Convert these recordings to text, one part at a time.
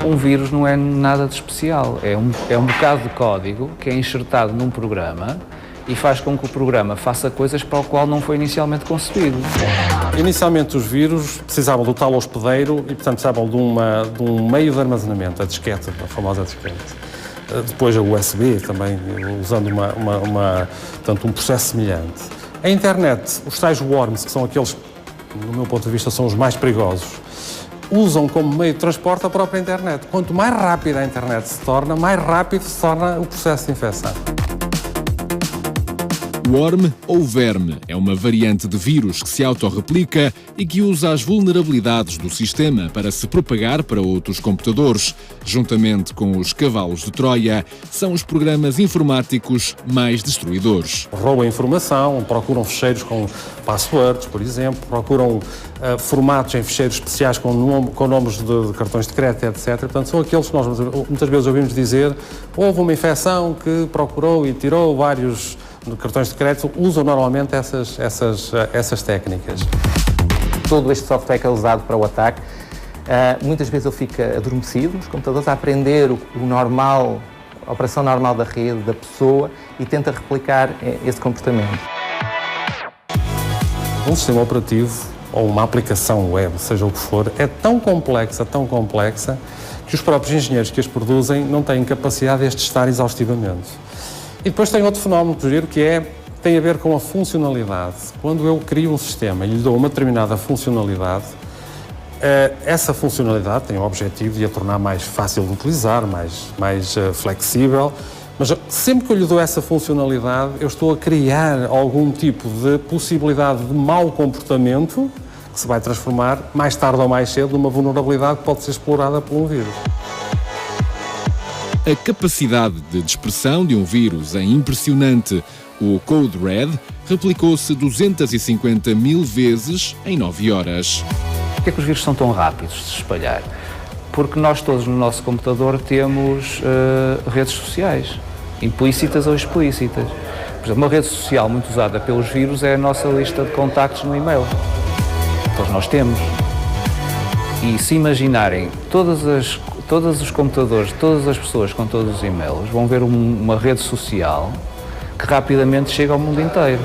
Um vírus não é nada de especial, é um bocado de código que é enxertado num programa e faz com que o programa faça coisas para o qual não foi inicialmente concebido. Inicialmente os vírus precisavam do tal hospedeiro e, portanto, precisavam de um meio de armazenamento, a disquete, a famosa disquete. Depois a USB também, usando portanto, um processo semelhante. A internet, os tais worms, que são aqueles, no meu ponto de vista, são os mais perigosos, usam como meio de transporte a própria internet. Quanto mais rápida a internet se torna, mais rápido se torna o processo de infecção. Worm ou verme é uma variante de vírus que se autorreplica e que usa as vulnerabilidades do sistema para se propagar para outros computadores. Juntamente com os cavalos de Troia, são os programas informáticos mais destruidores. Roubam informação, procuram ficheiros com passwords, por exemplo, procuram formatos em ficheiros especiais com nomes de cartões de crédito, etc. Portanto, são aqueles que nós muitas vezes ouvimos dizer: houve uma infecção que procurou e tirou vários cartões de crédito. Usam normalmente essas técnicas. Todo este software que é usado para o ataque, muitas vezes ele fica adormecido nos computadores a aprender o normal, a operação normal da rede, da pessoa, e tenta replicar esse comportamento. Um sistema operativo ou uma aplicação web, seja o que for, é tão complexa, que os próprios engenheiros que as produzem não têm capacidade de as testar exaustivamente. E depois tem outro fenómeno que giro, que tem a ver com a funcionalidade. Quando eu crio um sistema e lhe dou uma determinada funcionalidade, essa funcionalidade tem o objetivo de a tornar mais fácil de utilizar, mais flexível, mas sempre que eu lhe dou essa funcionalidade, eu estou a criar algum tipo de possibilidade de mau comportamento que se vai transformar, mais tarde ou mais cedo, numa vulnerabilidade que pode ser explorada por um vírus. A capacidade de dispersão de um vírus é impressionante. O Code Red replicou-se 250 mil vezes em 9 horas. Por que é que os vírus são tão rápidos de se espalhar? Porque nós todos no nosso computador temos redes sociais, implícitas ou explícitas. Por exemplo, uma rede social muito usada pelos vírus é a nossa lista de contactos no e-mail. Todos nós temos. E se imaginarem todos os computadores, todas as pessoas com todos os e-mails vão ver uma rede social que rapidamente chega ao mundo inteiro.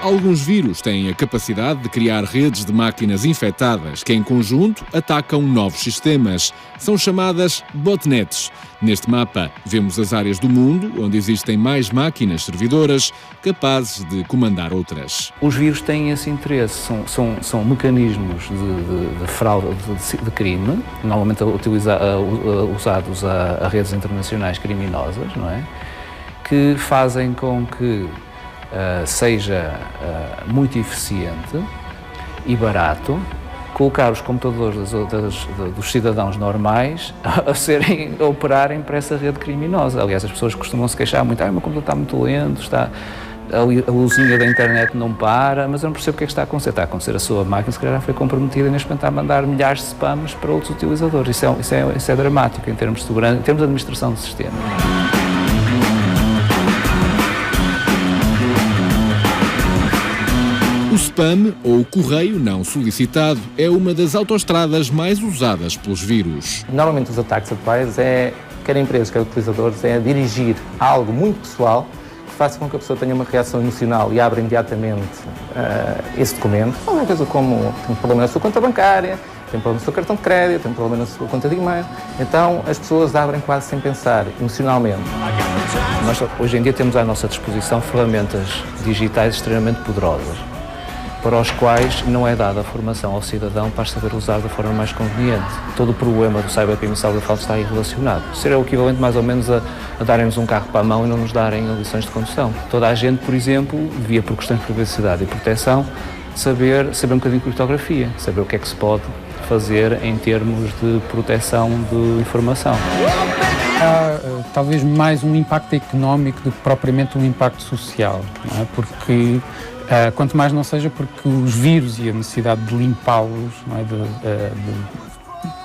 Alguns vírus têm a capacidade de criar redes de máquinas infectadas que, em conjunto, atacam novos sistemas. São chamadas botnets. Neste mapa, vemos as áreas do mundo onde existem mais máquinas servidoras capazes de comandar outras. Os vírus têm esse interesse, são mecanismos de fraude, de crime, normalmente usados a redes internacionais criminosas, não é? Que fazem com que seja muito eficiente e barato colocar os computadores dos cidadãos normais a operarem para essa rede criminosa. Aliás, as pessoas costumam se queixar muito: o meu computador está muito lento, a luzinha da internet não para, mas eu não percebo o que é que está a acontecer. Está a acontecer, a sua máquina se calhar foi comprometida e neste momento está a mandar milhares de spams para outros utilizadores. Isso é dramático em termos de segurança, em termos de administração do sistema. O spam, ou correio não solicitado, é uma das autoestradas mais usadas pelos vírus. Normalmente os ataques atuais quer empresas, quer utilizadores, é dirigir algo muito pessoal que faça com que a pessoa tenha uma reação emocional e abra imediatamente esse documento. Alguma coisa como: tem um problema na sua conta bancária, tem um problema no seu cartão de crédito, tem um problema na sua conta de e-mail. Então as pessoas abrem quase sem pensar, emocionalmente. Nós hoje em dia temos à nossa disposição ferramentas digitais extremamente poderosas, para os quais não é dada a formação ao cidadão para saber usar da forma mais conveniente. Todo o problema do cybercrime e cyberfraude está aí relacionado. Seria o equivalente mais ou menos a darem-nos um carro para a mão e não nos darem lições de condução. Toda a gente, por exemplo, devia, por questões de privacidade e proteção, saber um bocadinho de criptografia, saber o que é que se pode fazer em termos de proteção de informação. Há talvez mais um impacto económico do que propriamente um impacto social, não é? Porque quanto mais não seja porque os vírus e a necessidade de limpá-los, não é? de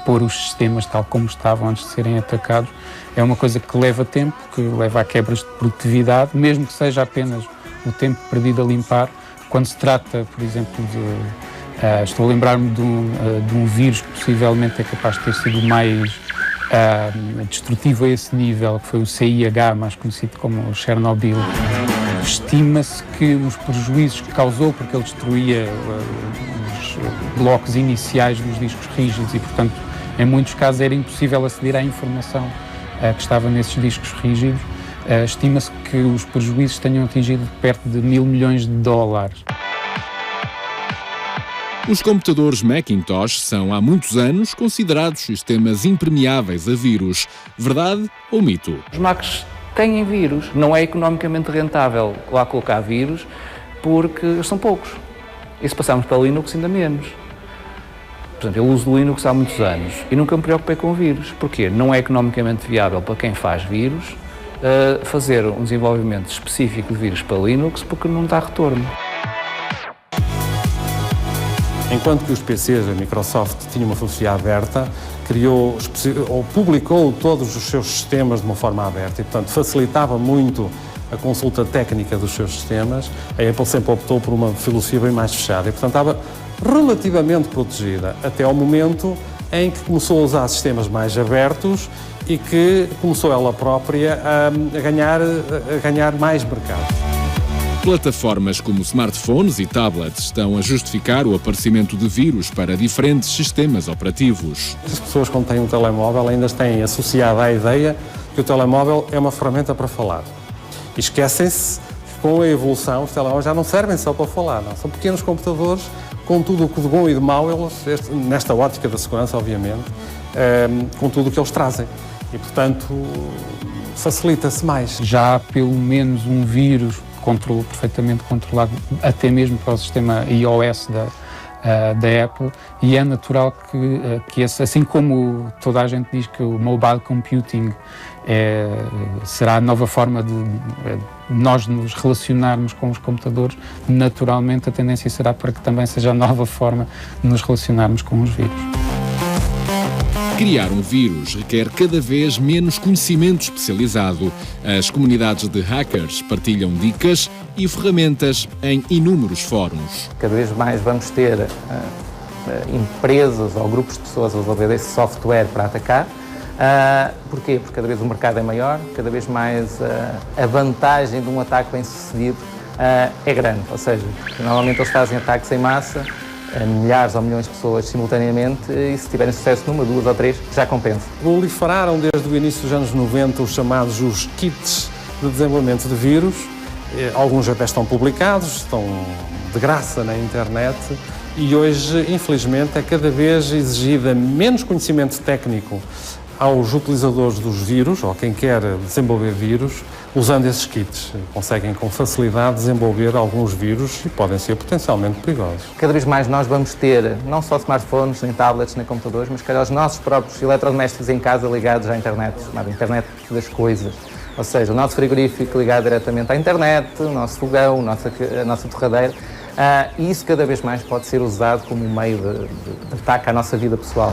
pôr os sistemas tal como estavam antes de serem atacados, é uma coisa que leva tempo, que leva a quebras de produtividade, mesmo que seja apenas o tempo perdido a limpar. Quando se trata, por exemplo, Estou a lembrar-me de um vírus que possivelmente é capaz de ter sido mais destrutivo a esse nível, que foi o CIH, mais conhecido como Chernobyl. Estima-se que os prejuízos que causou, porque ele destruía os blocos iniciais dos discos rígidos e, portanto, em muitos casos era impossível aceder à informação que estava nesses discos rígidos. Estima-se que os prejuízos tenham atingido perto de $1.000 milhões. Os computadores Macintosh são há muitos anos considerados sistemas impermeáveis a vírus. Verdade ou mito? Os Macs têm vírus. Não é economicamente rentável lá colocar vírus porque eles são poucos. E se passarmos para Linux, ainda menos. Por exemplo, eu uso o Linux há muitos anos e nunca me preocupei com vírus. Porquê? Não é economicamente viável para quem faz vírus fazer um desenvolvimento específico de vírus para Linux porque não dá retorno. Enquanto que os PCs, a Microsoft tinha uma filosofia aberta, criou ou publicou todos os seus sistemas de uma forma aberta e, portanto, facilitava muito a consulta técnica dos seus sistemas. A Apple sempre optou por uma filosofia bem mais fechada e, portanto, estava relativamente protegida até ao momento em que começou a usar sistemas mais abertos e que começou ela própria a ganhar mais mercado. Plataformas como smartphones e tablets estão a justificar o aparecimento de vírus para diferentes sistemas operativos. As pessoas, quando têm um telemóvel, ainda têm associada a ideia que o telemóvel é uma ferramenta para falar. E esquecem-se que, com a evolução, os telemóveis já não servem só para falar, não. São pequenos computadores com tudo o que de bom e de mau, nesta ótica da segurança, obviamente, com tudo o que eles trazem. E, portanto, facilita-se mais. Já há pelo menos um vírus perfeitamente controlado, até mesmo para o sistema iOS da Apple, e é natural que esse, assim como toda a gente diz que o mobile computing será a nova forma de nós nos relacionarmos com os computadores, naturalmente a tendência será para que também seja a nova forma de nos relacionarmos com os vírus. Criar um vírus requer cada vez menos conhecimento especializado. As comunidades de hackers partilham dicas e ferramentas em inúmeros fóruns. Cada vez mais vamos ter empresas ou grupos de pessoas a desenvolver esse software para atacar. Porquê? Porque cada vez o mercado é maior, cada vez mais a vantagem de um ataque bem sucedido é grande. Ou seja, normalmente eles fazem ataques em massa, a milhares ou milhões de pessoas simultaneamente, e se tiverem sucesso numa, duas ou três, já compensa. Proliferaram desde o início dos anos 90 os chamados kits de desenvolvimento de vírus. Alguns até estão publicados, estão de graça na internet e hoje, infelizmente, é cada vez exigida menos conhecimento técnico aos utilizadores dos vírus, ou quem quer desenvolver vírus, usando esses kits. Conseguem com facilidade desenvolver alguns vírus e podem ser potencialmente perigosos. Cada vez mais nós vamos ter não só smartphones, nem tablets, nem computadores, mas calhar os nossos próprios eletrodomésticos em casa ligados à internet, chamada internet das coisas. Ou seja, o nosso frigorífico ligado diretamente à internet, o nosso fogão, a nossa torradeira. E isso cada vez mais pode ser usado como um meio de ataque à nossa vida pessoal.